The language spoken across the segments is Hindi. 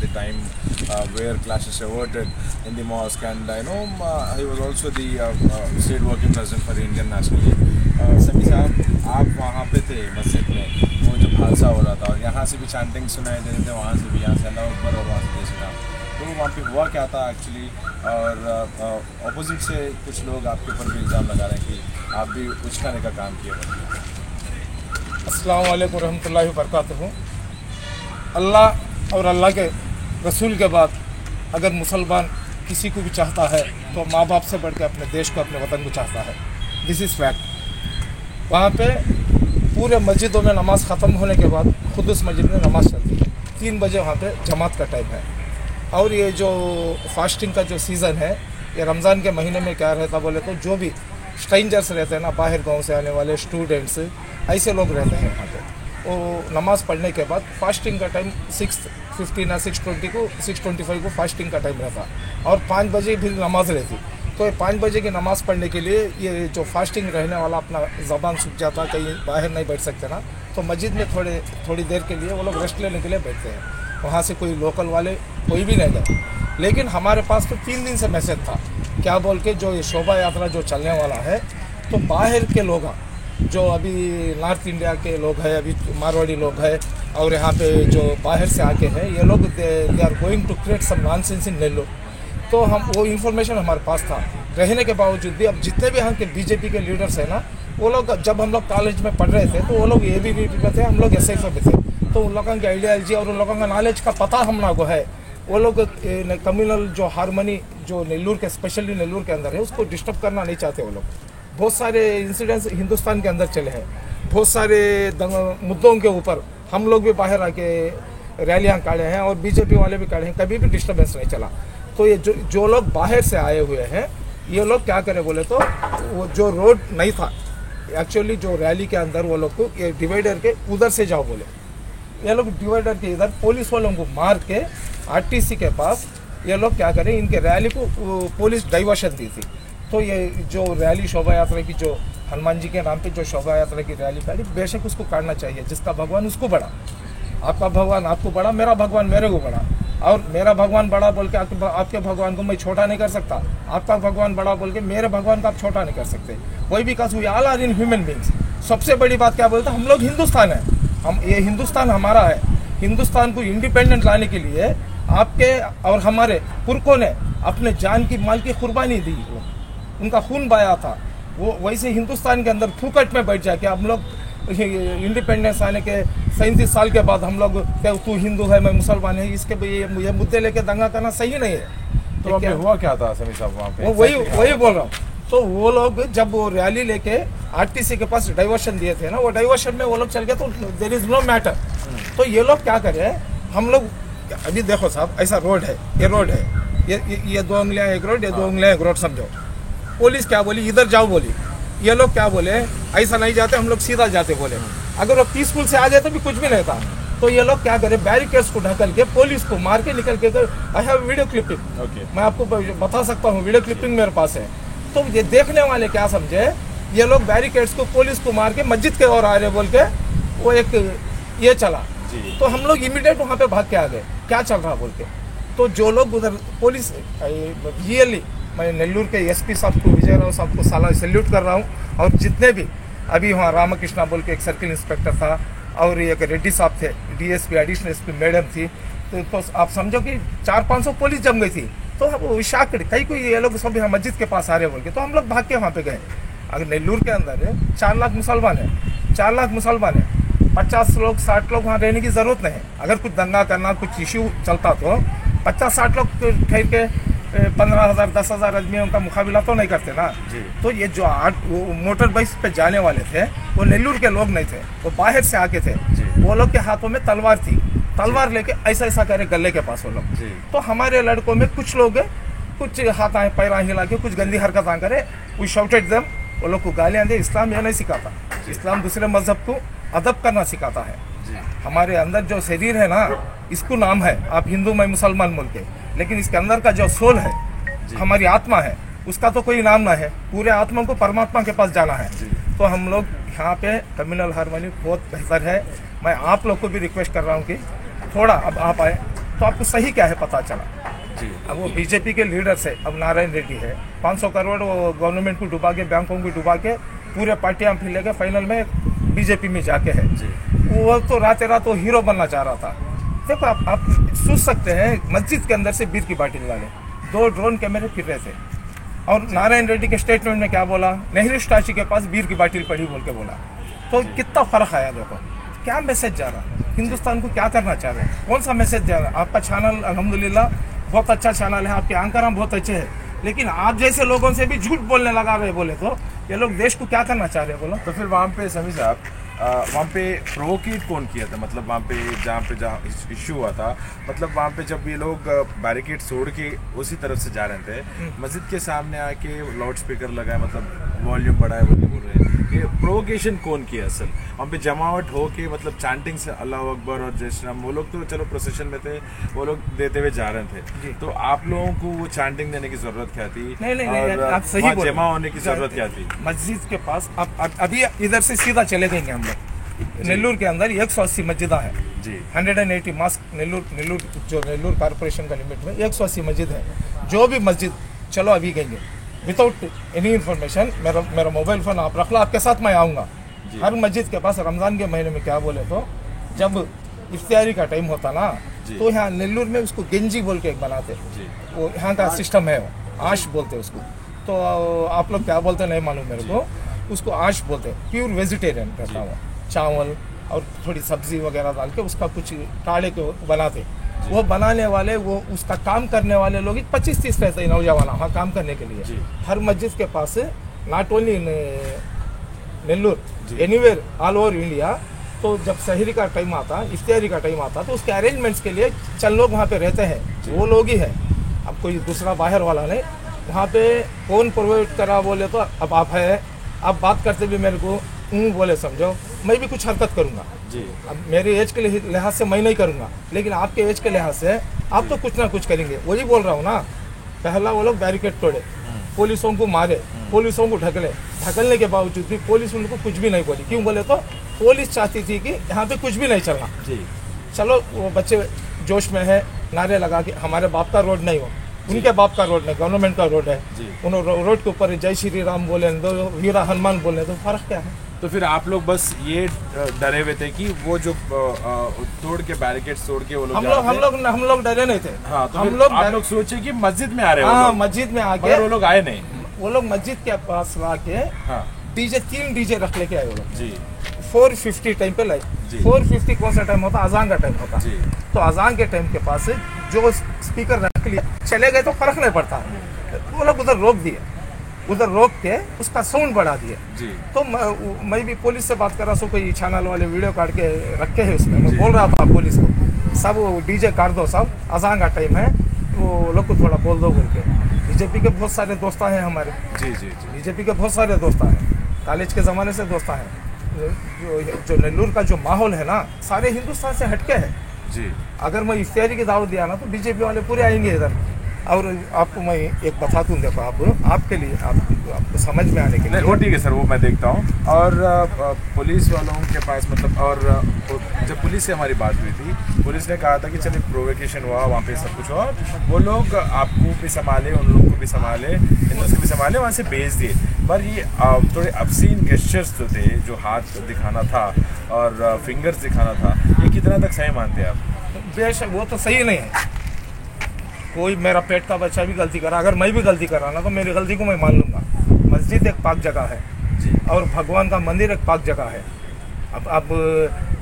the time where clashes averted in the mosque, and I know he was also the state working president for the Indian National League. समी साहब, आप वहाँ पे थे मस्जिद में वो जब हादसा हो रहा था, और यहाँ से भी चैंटिंग सुनाई दे रहे थे, वहाँ से भी, यहाँ से अल्लाह अकबर और वहाँ से जय श्री राम। तो वहाँ पे हुआ क्या था एक्चुअली, और अपोजिट से कुछ लोग आपके ऊपर भी इल्ज़ाम लगा रहे हैं कि आप भी उचकाने का काम किए। अस्सलाम वालेकुम रहमतुल्लाहि व बरकातहू। अल्लाह और अल्लाह के रसूल के बाद अगर मुसलमान किसी को भी चाहता है तो माँ बाप से बढ़ के अपने देश को, अपने वतन को चाहता है। This is fact. वहाँ पे पूरे मस्जिदों में नमाज़ ख़त्म होने के बाद खुद उस मस्जिद में नमाज़ चलती है। 3 बजे वहाँ पे जमात का टाइम है। और ये जो फास्टिंग का जो सीज़न है, ये रमज़ान के महीने में क्या रहता बोले तो जो भी स्ट्रेंजर्स रहते हैं ना, बाहर गांव से आने वाले स्टूडेंट्स, ऐसे लोग रहते हैं वहाँ पे, वो नमाज़ पढ़ने के बाद फास्टिंग का टाइम 6:15 या 6:25 को फास्टिंग का टाइम रहता, और 5 बजे भी नमाज़ रहती। तो 5 बजे की नमाज़ पढ़ने के लिए ये जो फास्टिंग रहने वाला अपना ज़बान सूख जाता, कहीं बाहर नहीं बैठ सकते ना, तो मस्जिद में थोड़ी देर के लिए वो लोग रेस्ट लेने के लिए बैठते हैं। वहाँ से कोई लोकल वाले कोई भी नहीं गए। लेकिन हमारे पास तो 3 दिन से मैसेज था, क्या बोल के, जो ये शोभा यात्रा जो चलने वाला है, तो बाहर के लोग जो अभी नॉर्थ इंडिया के लोग हैं, अभी मारवाड़ी लोग हैं, और यहाँ पे जो बाहर से आके हैं, ये लोग they are going to create some nonsense in Nellore. तो हम वो इन्फॉर्मेशन हमारे पास था, रहने के बावजूद भी अब जितने भी यहाँ के बीजेपी के लीडर्स हैं ना, वो लोग, जब हम लोग कॉलेज में पढ़ रहे थे तो वो लोग ABVP में थे, हम लोग SIF में थे, तो उन लोगों की आइडियालॉजी और उन लोगों का नॉलेज का पता हम लोगों को है। वो लोग कम्युनल जो हारमोनी जो नेल्लोर के, स्पेशली नेल्लोर के अंदर है, उसको डिस्टर्ब करना नहीं चाहते वो लोग। बहुत सारे इंसिडेंट्स हिंदुस्तान के अंदर चले हैं, बहुत सारे मुद्दों के ऊपर हम लोग भी बाहर आके रैलियाँ काढ़े हैं, और बीजेपी वाले भी काढ़े हैं, कभी भी डिस्टर्बेंस नहीं चला। तो ये जो लोग बाहर से आए हुए हैं, ये लोग क्या करें बोले तो, वो जो रोड नहीं था एक्चुअली जो रैली के अंदर, वो लोग को ये डिवाइडर के उधर से जाओ बोले, ये लोग डिवाइडर के इधर पुलिस वालों को मार के RTC के पास ये लोग क्या करें, इनके रैली को पुलिस डाइवर्शन दी थी। तो ये जो रैली शोभा यात्रा की, जो हनुमान जी के नाम पे जो शोभा यात्रा की रैली काढ़ी, बेशक उसको काटना चाहिए। जिसका भगवान उसको बड़ा, आपका भगवान आपको बड़ा, मेरा भगवान मेरे को बड़ा, और मेरा भगवान बड़ा बोल के आपके भगवान को मैं छोटा नहीं कर सकता, आपका भगवान बड़ा बोल के मेरे भगवान को आप छोटा नहीं कर सकते। वही because we all are in human beings. सबसे बड़ी बात क्या बोलते, हम लोग हिंदुस्तान है, हम ये हिंदुस्तान हमारा है। हिंदुस्तान को इंडिपेंडेंट लाने के लिए आपके और हमारे पुरखों ने अपने जान की, माल की कुर्बानी दी, उनका खून बहाया था। वो वैसे हिंदुस्तान के अंदर फूकट में बैठ जाके हम लोग इंडिपेंडेंस आने के 37 साल के बाद हम लोग, तू हिंदू है मैं मुसलमान है, इसके ये मुद्दे लेके दंगा करना सही नहीं है। तो क्या हुआ, क्या था समी साहब वहाँ पे? वही बोल रहा हूँ। तो वो लोग जब वो रैली लेके RTC के पास डाइवर्शन दिए थे ना, वो डाइवर्शन में वो लोग चल गए, तो देयर इज नो मैटर। तो ये लोग क्या करें, हम लोग अभी देखो साहब, ऐसा रोड है, ये रोड है, ये 2 उंगलियां एक रोड, ये 2 उंगलियां एक रोड, समझो। पुलिस क्या बोली, इधर जाओ बोली, ये लोग क्या बोले, ऐसा नहीं जाते, हम लोग सीधा जाते बोले। अगर वो पीसफुल से आ जाए तो भी कुछ भी नहीं था। तो ये लोग क्या करे, बैरिकेड्स को ढकल के पुलिस को मार के निकल के, आई हैव वीडियो क्लिपिंग, मैं आपको बता सकता हूँ, वीडियो क्लिपिंग मेरे पास है। तो ये देखने वाले क्या समझे, ये लोग बैरिकेड्स को, पुलिस को मार के मस्जिद के ओर आ रहे बोल के वो एक ये चला। तो हम लोग इमीडिएट वहाँ पे भाग के आ गए, क्या चल रहा बोल के। तो जो लोग उधर पुलिस, रियली मैं नेल्लोर के SP साहब को, विजय राव साहब को साला सैल्यूट कर रहा हूँ, और जितने भी अभी वहाँ रामकृष्णा बोल के एक सर्किल इंस्पेक्टर था, और एक रेड्डी साहब थे, DSP एडिशनल SP मैडम थी, तो आप समझो कि 400-500 पुलिस जम गई थी। तो वो शाक्ड, कई कोई ये लोग सब यहाँ मस्जिद के पास आ रहे बोल के, तो हम लोग भाग के वहाँ पे गए। अगर नेल्लोर के अंदर 4 लाख मुसलमान है, 4 लाख मुसलमान है, 50 लोग 60 लोग वहाँ रहने की ज़रूरत नहीं है। अगर कुछ दंगा करना, कुछ इश्यू चलता तो 50-60 लोग ठहर के 15,000 10,000 आदमियों का मुकाबला तो नहीं करते ना। तो ये जो 8 मोटर बाइक पे जाने वाले थे, वो नेल्लोर के लोग नहीं थे, वो बाहर से आके थे। वो लोग के हाथों में तलवार थी, तलवार लेके ऐसा ऐसा करे गले के पास वो लोग। तो हमारे लड़कों में कुछ लोग कुछ हाथ आए पैरा हिला के कुछ गंदी हरकत करे, वी शाउटेड देम, वो लोग को गालियाँ दे। इस्लाम यह नहीं सिखाता, इस्लाम दूसरे मजहब को अदब करना सिखाता है। हमारे अंदर जो शरीर है ना, इसको नाम है आप हिंदू मैं मुसलमान बोल के, लेकिन इसके अंदर का जो सोल है, हमारी आत्मा है, उसका तो कोई नाम ना है। पूरे आत्मा को परमात्मा के पास जाना है। तो हम लोग यहाँ पे कम्युनल हारमोनी बहुत बेहतर है। मैं आप लोग को भी रिक्वेस्ट कर रहा हूँ कि थोड़ा अब आप आए, तो आपको सही क्या है पता चला। जी। अब वो बीजेपी के लीडर से अब नारायण रेड्डी है, 500 करोड़ वो गवर्नमेंट को डुबा के, बैंकों को डुबा के पूरे पार्टियां फिर लेके फाइनल में बीजेपी में जाके है। जी। वो तो रात रात वो हीरो बनना चाह रहा था। देखो आप सोच सकते हैं, मस्जिद के अंदर से बीर की बाटी डाले, 2 ड्रोन कैमरे फिर रहे थे, और नारायण रेड्डी के स्टेटमेंट में क्या बोला, नेहरू स्टैचू के पास बीर की बाटी पड़ी बोल के बोला। तो कितना फर्क आया। देखो क्या मैसेज जा रहा है, हिंदुस्तान को क्या करना चाह रहे हैं, कौन सा मैसेज जा रहा है। आपका चैनल अल्हम्दुलिल्लाह बहुत अच्छा चैनल है, आपके एंकर हम बहुत अच्छे हैं, लेकिन आप जैसे लोगों से भी झूठ बोलने लगा रहे बोले तो ये लोग देश को क्या करना चाह रहे हैं बोलो। तो फिर वहाँ पे समी साहब वहाँ पे प्रोवोकेट कौन किया था, मतलब वहाँ पे जहाँ इशू हुआ था, मतलब वहाँ पे जब ये लोग बैरिकेड तोड़ के उसी तरफ से जा रहे थे, मस्जिद के सामने आके लाउड स्पीकर लगाए, मतलब वॉल्यूम बढ़ाए बोल रहे हैं, ये प्रोवोकेशन कौन किया असल। वहाँ पे जमावट हो के मतलब चैंटिंग से अल्लाह अकबर और जय श्री राम, वो लोग तो चलो प्रोसेशन में थे, वो लोग देते हुए जा रहे थे, तो आप लोगों को वो चैंटिंग देने की जरूरत क्या थी? नहीं, आप सही बोल, जमा होने की जरूरत क्या थी? मस्जिद के पास अभी इधर से सीधा चले गएंगे हम लोग। नेल्लूर के अंदर 180 मस्जिदा है जी। 180 मास्क नेल्लूर जो नेल्लूर कॉर्पोरेशन का लिमिट में 180 मस्जिद है। जो भी मस्जिद चलो अभी गएंगे विदाउट एनी इन्फॉर्मेशन, मेरा मोबाइल फोन आप रख लो, आपके साथ मैं आऊँगा। हर मस्जिद के पास रमज़ान के महीने में क्या बोले तो जब इफ्तियारी का टाइम होता ना, तो यहाँ नेल्लूर में उसको गेंजी बोल के एक बनाते, वो यहाँ का सिस्टम है, वो आश बोलते उसको। तो आप लोग क्या बोलते नहीं मालूम मेरे को, उसको आश बोलते, प्योर वेजिटेरियन रहता हुआ, चावल और थोड़ी सब्जी वगैरह डाल के उसका कुछ काढ़े के बनाते। वो बनाने वाले, वो उसका काम करने वाले लोग 25-30 रहते हैं नौजवान वहाँ काम करने के लिए। हर मस्जिद के पास not only Nellore, anywhere all over India. तो जब शहरी का टाइम आता, इफ्तियारी का टाइम आता, तो उसके अरेंजमेंट्स के लिए चंद लोग वहाँ पे रहते हैं, वो लोग ही है, अब कोई दूसरा बाहर वाला नहीं। वहाँ पे कौन प्रोवाइड करा बोले तो अब आप है, आप बात करते भी मेरे को बोले समझो, मैं भी कुछ हरकत करूँगा जी। अब मेरे एज के लिहाज से मैं नहीं करूँगा, लेकिन आपके एज के लिहाज से आप तो कुछ ना कुछ करेंगे। वही बोल रहा हूँ ना, पहला वो लोग बैरिकेड तोड़े, पुलिसों को मारे, पुलिसों को ढकलने के बावजूद भी पुलिस उनको कुछ भी नहीं बोली। क्यों बोले तो पुलिस चाहती थी कि यहाँ पे कुछ भी नहीं चलना जी। चलो वो बच्चे जोश में है, नारे लगा के हमारे बाप का रोड नहीं हो, उनके बाप का रोड नहीं, गवर्नमेंट का रोड है, उन्होंने रोड के ऊपर जय श्री राम बोले दो, वीरा हनुमान बोले, तो फर्क क्या है। तो फिर आप लोग बस ये डरे हुए थे कि वो जो तोड़ के बैरिकेड तोड़ के वो लोग हम लोग डरे नहीं थे। हाँ, तो हम लोग सोचे कि मस्जिद में आ रहे हैं। हाँ, मस्जिद में आ गए, वो लोग आए नहीं। वो लोग मस्जिद के पास ला के डीजे 3 डीजे रख लेके आए वो लोग जी। 450 टाइम पे लाए। 450 कौन सा टाइम होता, अजान का टाइम होता जी। तो अजान के टाइम के पास जो स्पीकर रख लिया, चले गए तो फर्क नहीं पड़ता, वो लोग उधर रोक दिए, उधर रोक के उसका साउंड बढ़ा दिया जी। तो मैं भी पुलिस से बात कर रहा, सो कोई चैनल वाले वीडियो काट के रखे है उसमें, मैं बोल रहा था पुलिस को सब डीजे काट दो, सब अजान का टाइम है, वो लोग को थोड़ा बोल दो बोल के। बीजेपी के बहुत सारे दोस्त हैं हमारे जी जी जी। बीजेपी के बहुत सारे दोस्त हैं, कॉलेज के ज़माने से दोस्त हैं। जो नेल्लूर का जो माहौल है ना, सारे हिंदुस्तान से हटके है जी। अगर मैं इफ्तियारी की दावत दिया ना, तो बीजेपी वाले पूरे आएंगे इधर। और आपको मैं एक बता दूँ, देखो आपके लिए आपको समझ में आने के लिए, वो ठीक है सर, वो मैं देखता हूँ। और पुलिस वालों के पास मतलब, और जब पुलिस से हमारी बात हुई थी, पुलिस ने कहा था कि चलिए प्रोवोकेशन हुआ, वहाँ पे सब कुछ हुआ, वो लोग आपको भी संभाले, उन लोगों को भी संभाले, हिंदुओं को भी संभाले, वहाँ से भेज दिए। पर ये थोड़े ऑब्सीन गेस्चर्स जो थे, जो हाथ दिखाना था और फिंगर्स दिखाना था, ये कितना तक सही मानते हैं आप? बेशक वो तो सही नहीं है। कोई मेरा पेट का बच्चा भी गलती करा, अगर मैं भी गलती कर रहा ना, तो मेरी गलती को मैं मान लूँगा। मस्जिद एक पाक जगह है जी, और भगवान का मंदिर एक पाक जगह है। अब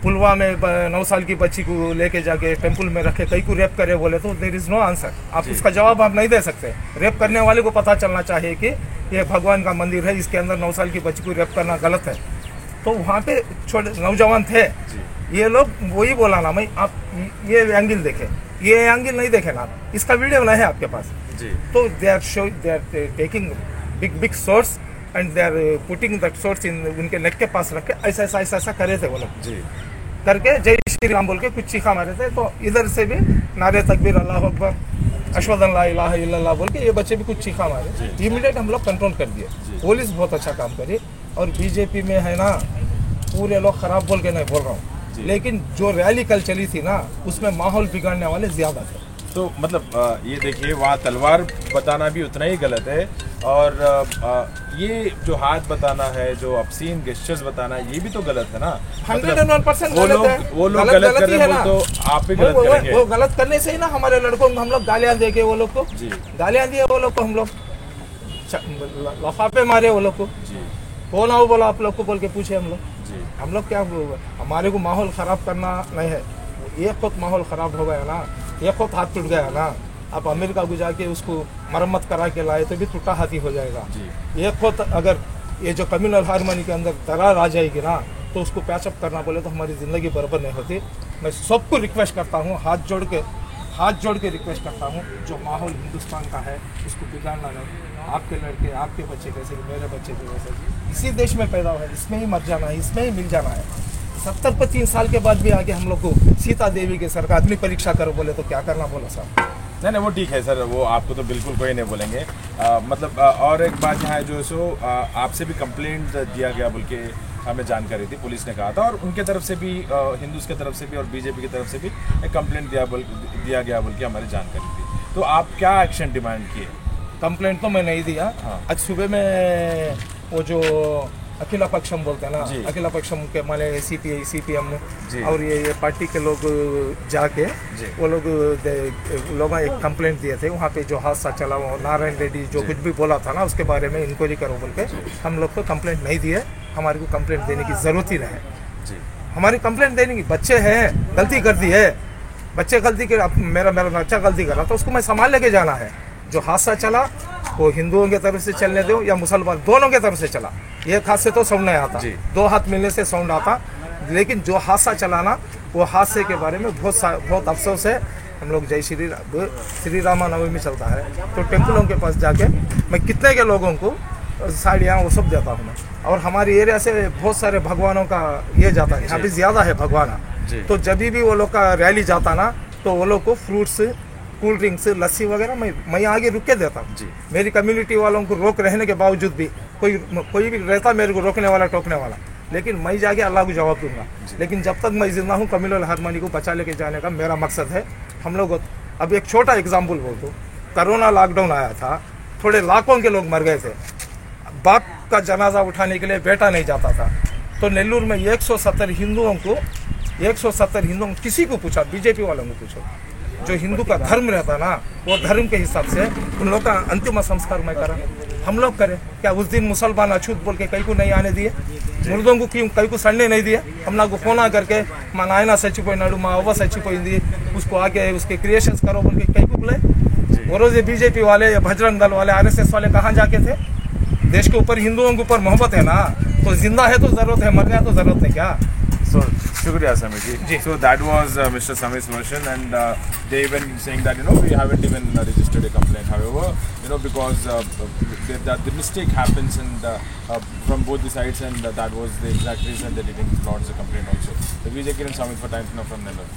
पुलवा में 9 साल की बच्ची को लेके जाके टेम्पल में रखे, कहीं को रेप करे बोले तो देयर इज़ नो आंसर। आप उसका जवाब आप नहीं दे सकते। रेप करने वाले को पता चलना चाहिए कि ये भगवान का मंदिर है, इसके अंदर 9 साल की बच्ची को रेप करना गलत है। तो वहाँ पे छोटे नौजवान थे, ये लोग वही बोला ना, मैं आप ये एंगल देखे, ये एंगल नहीं देखे ना, इसका वीडियो नहीं है आपके पास जी। तो they are taking big shots and they are putting that shots in उनके नेक के पास रख के ऐसा करे थे वो लोग जी। करके जय श्री राम बोल के कुछ चीखा मारे थे। तो इधर से भी नारे तकबीर अल्लाह अकबर अशहदु अन ला इलाहा इल्लल्लाह बोल के ये बच्चे भी कुछ चीखा मारे। इमीडिएट हम लोग कंट्रोल कर दिए। पुलिस बहुत अच्छा काम करी, और बीजेपी में है ना, पूरे लोग खराब बोल के नहीं बोल रहा हूँ, लेकिन जो रैली कल चली थी ना, उसमें माहौल बिगाड़ने वाले ज्यादा थे। तो मतलब ये देखिए, वहाँ तलवार बताना भी उतना ही गलत है, और ये जो हाथ बताना है, जो ऑब्सीन गेस्चर्स बताना है, ये भी तो गलत है ना। 101% वो लोग गलत कर रहे हैं, तो आप भी गलत करेंगे। वो गलत करने से ही ना हमारे लड़कों को हम लोग गालियां देके, वो लोग को गालियां दिए, वो लोग को हम लोग लफाफे मारे, वो लोग को कौन आओ बोला आप लोग को बोल के पूछे हम लोग क्या, हमारे को माहौल खराब करना नहीं है। एक खुद माहौल खराब हो गया ना, एक खुद हाथ टूट गया ना, आप अमेरिका को जाके उसको मरम्मत करा के लाए तो भी टूटा हाथी हो जाएगा। एक खुद अगर ये जो कम्युनल हार्मनी के अंदर दरार आ जाएगी ना, तो उसको पैचअप करना बोले तो हमारी ज़िंदगी बराबर नहीं होती। मैं सबको रिक्वेस्ट करता हूँ, हाथ जोड़ के रिक्वेस्ट करता हूँ, जो माहौल हिंदुस्तान का है उसको बिगाड़ना नहीं। आपके लड़के, आपके बच्चे कैसे, मेरे बच्चे भी वैसे, इसी देश में पैदा हुआ है, इसमें ही मर जाना है, इसमें ही मिल जाना है। 70-3 साल के बाद भी आगे हम लोग को सीता देवी के सर का अग्नि परीक्षा करो बोले तो क्या करना बोला सर? नहीं, वो ठीक है सर, वो आपको तो बिल्कुल कोई नहीं बोलेंगे। मतलब और एक बात यहाँ है, जो सो आपसे भी कंप्लेंट दिया गया बोल के हमें जानकारी थी, पुलिस ने कहा था, और उनके तरफ से भी, हिंदूज की तरफ से भी और बीजेपी की तरफ से भी एक कंप्लेंट दिया गया बोल के हमारी जानकारी थी। तो आप क्या एक्शन डिमांड किए? कंप्लेंट तो मैं नहीं दिया। आज सुबह में वो जो अखिला पक्षम बोलते हैं ना, अखिला पक्षम के माने CPI CPM और ये पार्टी के लोग जाके वो लोग एक कंप्लेंट दिए थे। वहाँ पे जो हादसा चला, वो नारायण रेड्डी जो कुछ भी बोला था ना, उसके बारे में इंक्वायरी करो बोल के हम लोग को कंप्लेंट नहीं दिए। हमारे को कंप्लेंट देने की ज़रूरत ही नहीं है। हमारी कंप्लेंट देने की, बच्चे हैं, गलती कर दी है, बच्चे गलती कर, मेरा बच्चा गलती कर रहा तो उसको मैं संभाल लेके जाना है। जो हादसा चला वो हिंदुओं की तरफ से चलने दो या मुसलमान, दोनों की तरफ से चला। एक हाथ से तो साउंड नहीं आता, दो हाथ मिलने से साउंड आता। लेकिन जो हादसा चला ना, वो हादसे के बारे में बहुत अफसोस है। हम लोग जय श्री रामा नवमी चलता है तो टेम्पलों के पास जाके मैं कितने के लोगों को साड़ियाँ वो सब देता हूँ मैं। और हमारी एरिया से बहुत सारे भगवानों का ये जाता है, यहाँ भी ज़्यादा है भगवान। तो जब भी वो लोग का रैली जाता ना, तो वो लोग को फ्रूट्स, कोल्ड ड्रिंक्स, लस्सी वगैरह मैं आगे रुक के देता हूँ। मेरी कम्युनिटी वालों को रोक रहने के बावजूद भी कोई भी रहता मेरे को रोकने वाला, टोकने वाला, लेकिन मैं जाके अल्लाह को जवाब दूंगा। लेकिन जब तक मैं जिंदा हूँ, कम्युनल हार्मनी को बचा लेके जाने का मेरा मकसद है। हम लोग अब एक छोटा एग्जाम्पल बोल दो, कोरोना लॉकडाउन आया था, थोड़े लाखों के लोग मर गए थे, बाप का जनाजा उठाने के लिए बेटा नहीं जाता था। तो नेल्लूर में 170 हिंदुओं को किसी को पूछा, बीजेपी वालों को पूछो, जो हिंदू का धर्म रहता ना, वो धर्म के हिसाब से उन लोगों का अंतिम संस्कार मैं करा। हम लोग करें क्या? उस दिन मुसलमान अछूत बोल के कई को नहीं आने दिए, मुर्दों को क्यों कई को सड़ने नहीं दिए। हम लोग को फोन करके माँ नायना सचिपोइनाडु, माँ अव्वा सचिपोइंदी, उसको आके उसके क्रिएशंस करो बोल के कई को बुलाए। वो रोज ये बीजेपी वाले या बजरंग दल वाले, RSS वाले कहाँ जाके थे? देश के ऊपर, हिंदुओं के ऊपर मोहब्बत है ना, तो जिंदा है तो जरूरत है, मर गया तो जरूरत नहीं क्या? So, shukriya Samir ji. So that was Mr. Samir's version, and they even saying that we haven't even registered a complaint. However, because the mistake happens and from both the sides, and that was the exact reason they didn't lodge the complaint also. So Vijay Kiran Samir for Times Now from Nellore.